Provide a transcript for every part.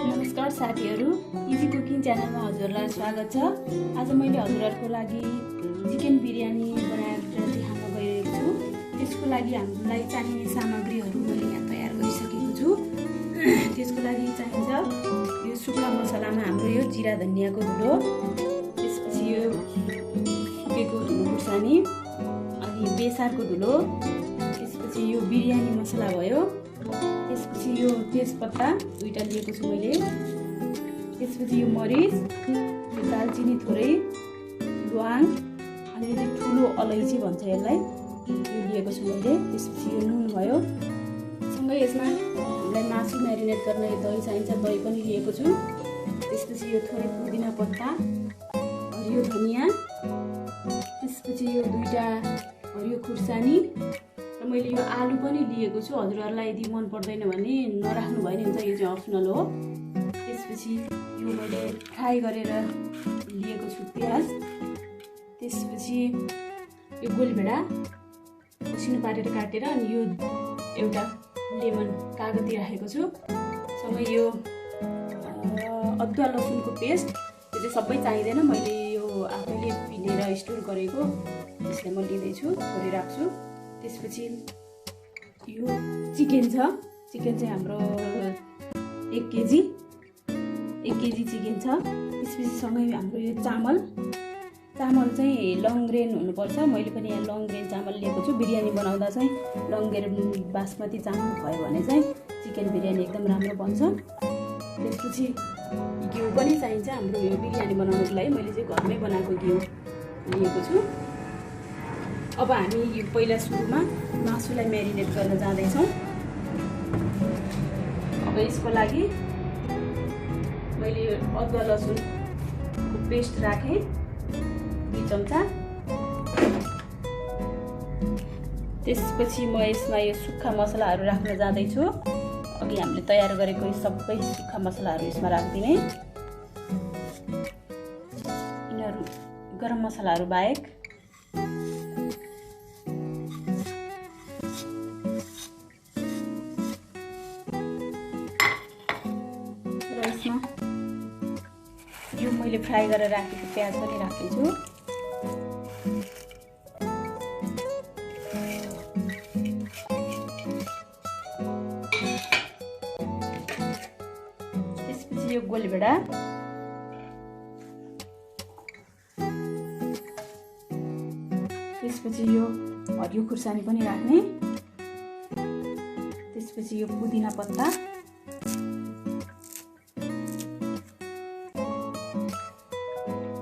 नमस्कार साथीहरु, easy cooking च्यानलमा हजुरलाई स्वागत छ। आज मैले हजुरहरुको लागि चिकन बिरयानी बनाएर देखाउन गइरहेको छु। त्यसको लागि हामीलाई चाहिने सामग्रीहरु मैले यहाँ तयार गरिसकेको छु। त्यसको लागि चाहिन्छ यो सुक्खा मसलामा हाम्रो यो जिरा धनियाको धुलो, त्यसपछि यो सुकेको धुलो खुर्सानी, अनि बेसारको धुलो, त्यसपछि यो बिरयानी मसला भयो, त्यसपछि यो तेजपत्ता दुईटा लिएको छु मैले, त्यसपछि यो मरिच, यो दालचिनी थोरै, ल्वाङ, अनि यो ठुलो अलैँची भन्छ यसलाई, यो लिएको छु मैले। त्यसपछि यो नुन भयो, सँगै यसमा हामीलाई मासु म्यारिनेट गर्न यो दही चाहिन्छ, दही पनि लिएको छु। त्यसपछि यो थोरै पुदिना पत्ता, हरियो धनिया, त्यसपछि यो दुईटा हरियो खुर्सानी, र मैले यो आलु पनि लिएको छु। हजुरहरुलाई यदि मन पर्दैन भने नराख्नु भयो नि हुन्छ, यो चाहिँ अप्सनल हो। त्यसपछि यो मैले फ्राई गरेर लिएको छु प्याज, त्यसपछि यो गोलभेडा उसिनो पारेर काटेर, अनि यो एउटा लेमन कागती राखेको छु, सँगै यो अदुवा लसुनको पेस्ट, यो चाहिँ सबै चाहिँदैन, मैले यो आफैले पिनेर स्टोर गरेको, त्यसलाई म लिँदैछु, थोरै राख्छु। त्यसपछि यो चिकन छ, चिकन चाहिँ हाम्रो 1 केजी चिकन छ। त्यसपछि सँगै हाम्रो यो चामल चाहिँ लङ ग्रेन हुनुपर्छ, मैले पनि यहाँ लङ ग्रेन चामल लिएको छु। बिरयानी बनाउँदा चाहिँ लङ ग्रेन बासमती चामल भयो भने चाहिँ चिकन बिरयानी एकदम राम्रो बन्छ। त्यसपछि घिउ पनि चाहिन्छ हाम्रो यो बिरयानी बनाउनको लागि, मैले चाहिँ घरमै बनाएको घिउ लिएको छु। अब हामी यो पहिला सुरुमा मासुलाई म्यारिनेट गर्न जाँदैछौँ। अब यसको लागि मैले अदुवा लसुनको पेस्ट राखेँ 2 चम्चा। त्यसपछि म यसमा यो सुक्खा मसलाहरू राख्न जाँदैछु। अघि हामीले तयार गरेको यो सबै सुक्खा मसलाहरू यसमा राखिदिने, यिनीहरू गरम मसलाहरू बाहेक। यो मैले फ्राई गरेर राखेको प्याज पनि राख्दैछु। त्यसपछि यो गोलभेडा, त्यसपछि यो हरियो खुर्सानी पनि राख्ने, त्यसपछि यो पुदिना पत्ता,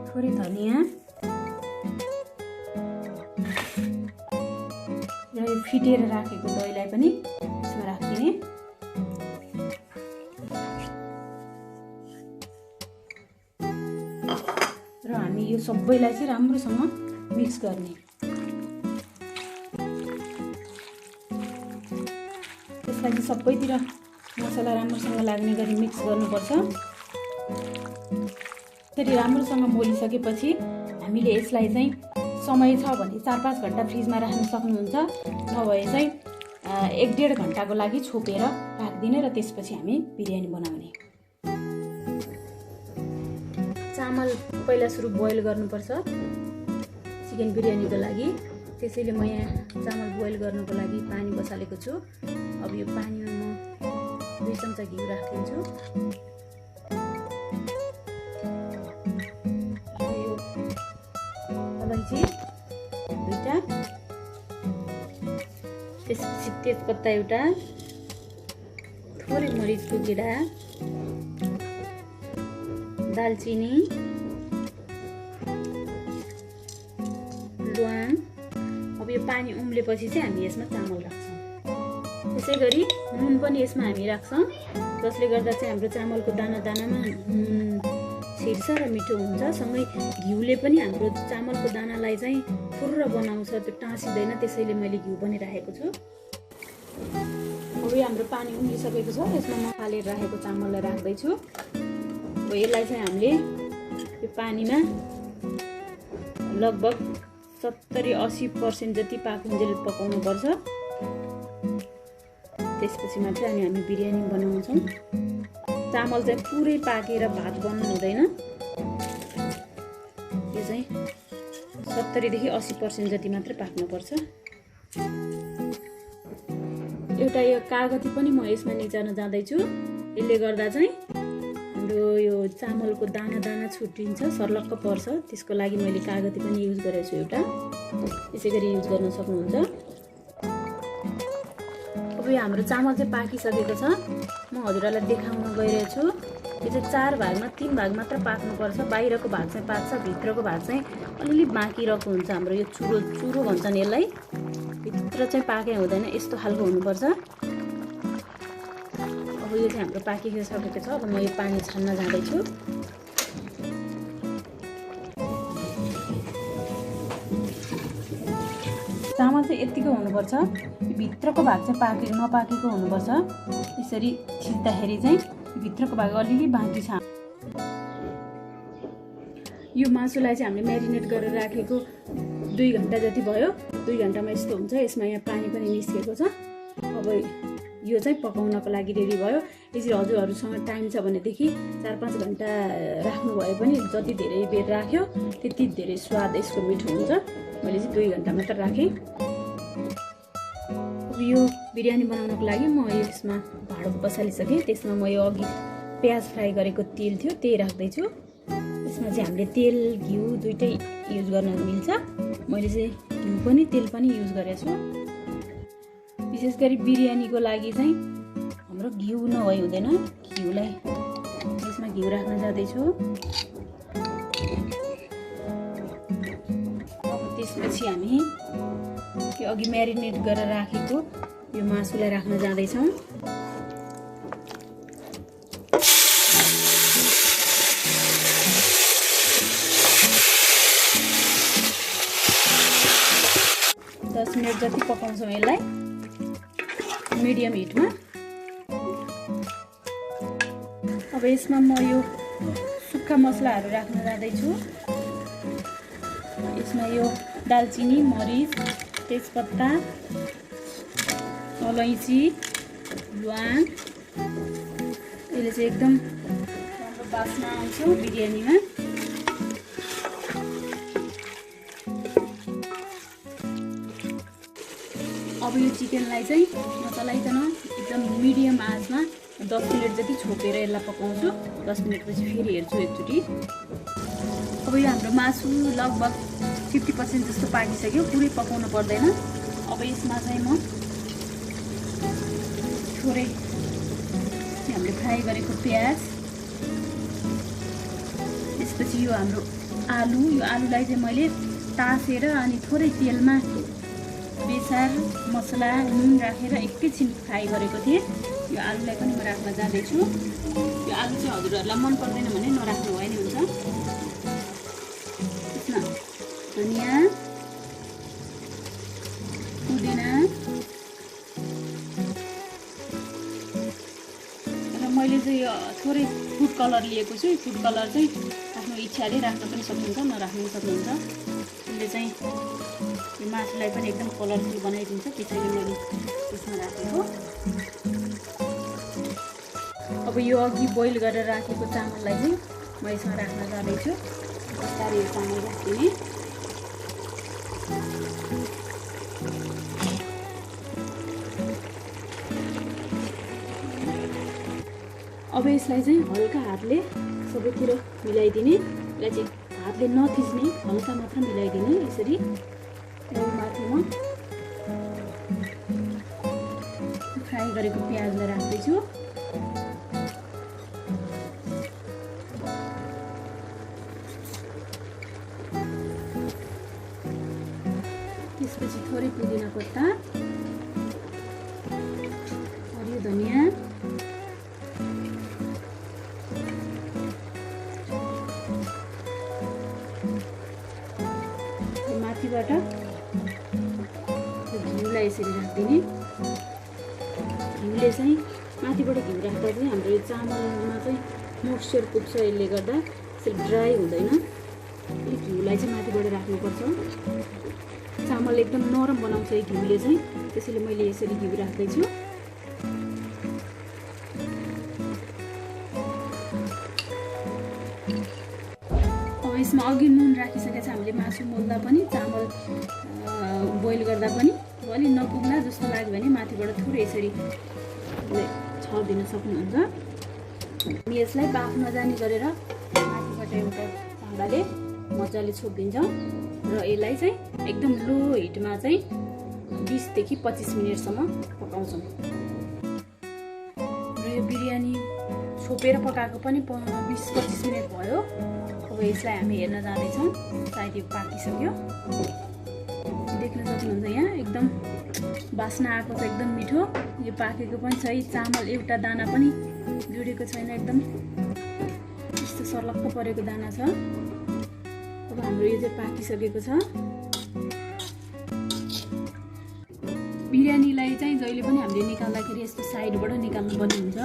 थोरै धनिया, र यो फिटेर राखेको दहीलाई पनि यसमा राखिदिने। र हामी यो सबैलाई चाहिँ राम्रोसँग मिक्स गर्ने। त्यसलाई चाहिँ सबैतिर मसला राम्रोसँग लाग्ने गरी मिक्स गर्नुपर्छ। त्यसरी राम्रोसँग मोलिसकेपछि हामीले यसलाई चाहिँ समय छ भने 4-5 घण्टा फ्रिजमा राख्न सक्नुहुन्छ, नभए चाहिँ 1-1.5 घण्टाको लागि छोपेर राखिदिने, र त्यसपछि हामी बिरयानी बनाउने। चामल पहिला सुरु बोइल गर्नुपर्छ चिकन बिरयानीको लागि, त्यसैले म यहाँ चामल बोइल गर्नको लागि पानी बसालेको छु। अब यो पानीमा म 2 चम्चा घिउ राखिदिन्छु, अलैँची 2टा, त्यसपछि तेजपत्ता एउटा, थोरै मरिचको गेडा, दालचिनी, ल्वाङ। अब यो पानी उम्लेपछि चाहिँ हामी यसमा चामल राख्छौँ। त्यसै गरी नुन पनि यसमा हामी राख्छौँ, जसले गर्दा चाहिँ हाम्रो चामलको दानामा छिर्छ र मिठो हुन्छ। सँगै घिउले पनि हाम्रो चामलको दानालाई चाहिँ फुर्र बनाउँछ, त्यो टाँसिँदैन, त्यसैले मैले घिउ पनि राखेको छु। अब यो हाम्रो पानी उम्लिसकेको छ, यसमा म हालेर राखेको चामललाई राख्दैछु। अब यसलाई चाहिँ हामीले यो पानीमा लगभग 70-80% जति पाकुन्जेल पकाउनुपर्छ। त्यसपछि मात्रै हामी बिरयानी बनाउँछौँ। चामल चाहिँ पुरै पाकेर भात बन्नु हुँदैन। यो चाहिँ 70 देखि 80% जति मात्र पाक्नुपर्छ। एउटा यो कागती पनि म यसमा निचार्न जाँदैछु। यसले गर्दा चाहिँ हाम्रो यो चामलको दाना दाना छुट्टिन्छ, सर्लक्क पर्छ। त्यसको लागि मैले कागती पनि युज गरेको छु एउटा। यसै गरी युज गर्न सक्नुहुन्छ। अब यो हाम्रो चामल चाहिँ पाकिसकेको छ। म हजुरहरूलाई देखाउन गइरहेको छु। यो चाहिँ 4 भागमा 3 भाग मात्र पाक्नुपर्छ। बाहिरको भाग चाहिँ पाक्छ, भित्रको भाग चाहिँ अलिअलि बाँकी रहेको हुन्छ। हाम्रो यो चुरो चुरो भन्छन् यसलाई। भित्र चाहिँ पाके हुँदैन, यस्तो खालको हुनुपर्छ। अब यो चाहिँ हाम्रो पाकिसकेको छ। अब म यो पानी छान्न जाँदैछु। चामल चाहिँ यतिको हुनुपर्छ। भित्रको भाग चाहिँ नपाकेको हुनुपर्छ। यसरी छिच्दाखेरि चाहिँ भित्रको भाग अलिअलि बाँकी छ। यो मासुलाई चाहिँ हामीले म्यारिनेट गरेर राखेको 2 घन्टा जति भयो। 2 घन्टामा यस्तो हुन्छ। यसमा यहाँ पानी पनि निस्केको छ। अब यो चाहिँ पकाउनको लागि रेडी भयो। यसरी हजुरहरूसँग टाइम छ भनेदेखि 4-5 घन्टा राख्नु भए पनि जति धेरै बेर राख्यो त्यति धेरै स्वाद यसको मिठो हुन्छ। मैले चाहिँ 2 घन्टा मात्र राखेँ। अब यो बिरयानी बनाउनको लागि म यसमा भाँडो बसालिसकेँ। त्यसमा म यो अघि प्याज फ्राई गरेको तेल थियो त्यही राख्दैछु। यसमा चाहिँ हामीले तेल घिउ दुइटै युज गर्न मिल्छ। मैले चाहिँ घिउ पनि तेल पनि युज गरेको छु। विशेष गरी बिरयानीको लागि चाहिँ हाम्रो घिउ नभई हुँदैन। घिउलाई यसमा घिउ राख्न जाँदैछु। अब त्यसपछि हामी यो अघि म्यारिनेट गरेर राखेको यो मासुलाई राख्न जाँदैछौँ। दस मिनट जति पकाउँछौँ यसलाई मिडियम हिटमा। अब यसमा म यो सुक्खा मसलाहरू राख्न जाँदैछु। यसमा यो दालचिनी, मरिच, तेजपत्ता, अलैँची, ल्वाङ। यसले चाहिँ एकदम राम्रो बास्ना आउँछ बिरयानीमा। अब यो चिकनलाई चाहिँ नचलाइकन एकदम मिडियम आँचमा 10 मिनट जति छोपेर यसलाई पकाउँछु। 10 मिनटपछि फेरि हेर्छु एकचोटि। अब यो हाम्रो मासु लगभग 50% जस्तो पाकिसक्यो। पुरै पकाउनु पर्दैन। अब यसमा चाहिँ म थोरै हामीले फ्राई गरेको प्याज, त्यसपछि यो हाम्रो आलु। यो आलुलाई चाहिँ मैले तासेर अनि थोरै तेलमा बेसार, मसला, नुन राखेर एकैछिन फ्राई गरेको थिएँ। यो आलुलाई पनि म राख्न जाँदैछु। यो आलु चाहिँ हजुरहरूलाई मन पर्दैन भने नराख्नु भए नि हुन्छ। त्यसमा धनियाँ, पुदिना र मैले चाहिँ थोरै फुड कलर लिएको छु। फुड कलर चाहिँ आफ्नो इच्छाले राख्न पनि सक्नुहुन्छ, नराख्नु पनि सक्नुहुन्छ। यसले चाहिँ यो मासुलाई पनि एकदम कलरफुल बनाइदिन्छ। त्यसैले मैले त्यसमा राखेको। अब यो अघि बोइल गरेर राखेको चामललाई चाहिँ म यसमा राख्न जाँदैछु। बिस्तारै यो चामल राखिदिने। अब यसलाई चाहिँ हल्का हातले सबैतिर मिलाइदिने। यसलाई चाहिँ हातले नथिच्ने, हल्का मात्र मिलाइदिने। यसरी माथिमा फ्राई गरेको प्याजलाई राख्दैछु। त्यसपछि थोरै पुदिना पत्ता, हरियो धनियाँ, माथिबाट घिउलाई यसरी राखिदिने। घिउले चाहिँ माथिबाट घिउ राख्दा चाहिँ हाम्रो यो चामलमा चाहिँ मोइस्चर पुग्छ। यसले गर्दा यसरी ड्राई हुँदैन। घिउलाई चाहिँ माथिबाट राख्नुपर्छ। चामल एकदम नरम बनाउँछ यो घिउले चाहिँ। त्यसैले मैले यसरी घिउ राख्दैछु। यसमा अघि नुन राखिसकेको छ हामीले मासु मोल्दा पनि चामल बोइल गर्दा पनि। अलि नपुग्ला जस्तो लाग्यो भने माथिबाट थोरै यसरी छरिदिन सक्नुहुन्छ। हामी यसलाई बाफ नजानी गरेर माथिबाट एउटा भाँडाले मजाले छोपिदिन्छौँ र यसलाई चाहिँ एकदम लो हिटमा चाहिँ 20 देखि 25 मिनेटसम्म पकाउँछौँ। र यो बिरयानी छोपेर पकाएको पनि 20-25 मिनट भयो। अब यसलाई हामी हेर्न जाँदैछौँ, सायद यो पाकिसक्यो। देख्न सक्नुहुन्छ यहाँ एकदम बास्ना आएको छ, एकदम मिठो। यो पाकेको पनि छ, चामल एउटा दाना पनि जुडेको छैन, एकदम यस्तो सर्लक्क परेको दाना छ। अब हाम्रो यो चाहिँ पाकिसकेको छ। बिरयानीलाई चाहिँ जहिले पनि हामीले निकाल्दाखेरि यस्तो साइडबाट निकाल्नुपर्ने हुन्छ।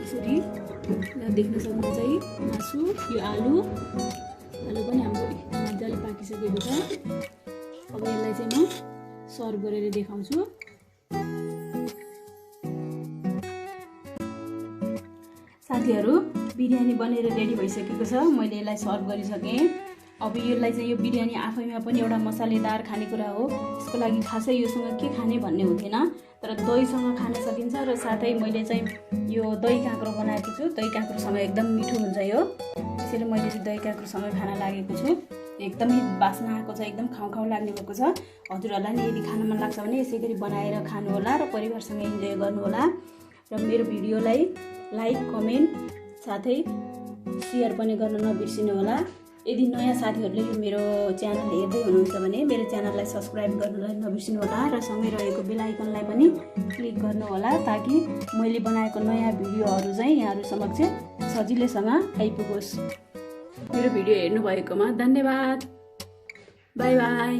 यसरी देख्न सक्नुहुन्छ है मासु, यो आलु पनि हाम्रो मजाले पाकिसकेको छ। अब यसलाई चाहिँ म सर्भ गरेर देखाउँछु। साथीहरू, बिरयानी बनेर रेडी भइसकेको छ। मैले यसलाई सर्भ गरिसकेँ। अब यसलाई चाहिँ यो बिरयानी आफैमा पनि एउटा मसालेदार खानेकुरा हो। यसको लागि खासै योसँग के खाने भन्ने हुँदैन, तर दहीसँग खान सकिन्छ। र साथै मैले चाहिँ यो दही काँक्रो बनाएको छु। दही काँक्रोसँग एकदम मिठो हुन्छ यो, त्यसैले मैले चाहिँ दही काँक्रोसँग खान लागेको छु। एकदमै बास्ना आएको छ, एकदम खाउँ लाग्ने भएको छ। हजुरहरूलाई नि यदि खान मन लाग्छ भने यसै गरी बनाएर खानुहोला र परिवारसँग इन्जोय गर्नुहोला। र मेरो भिडियोलाई लाइक, कमेन्ट साथै सेयर पनि गर्न नबिर्सिनु होला। यदि नयाँ साथीहरूले यो मेरो च्यानल हेर्दै हुनुहुन्छ भने मेरो च्यानललाई सब्सक्राइब गर्नलाई नबिर्सिनु होला र सँगै रहेको बेल आइकनलाई पनि क्लिक गर्नुहोला, ताकि मैले बनाएको नयाँ भिडियोहरू चाहिँ यहाँहरू समक्ष सजिलैसँग आइपुगोस्। मेरो भिडियो हेर्नुभएकोमा धन्यवाद। By by.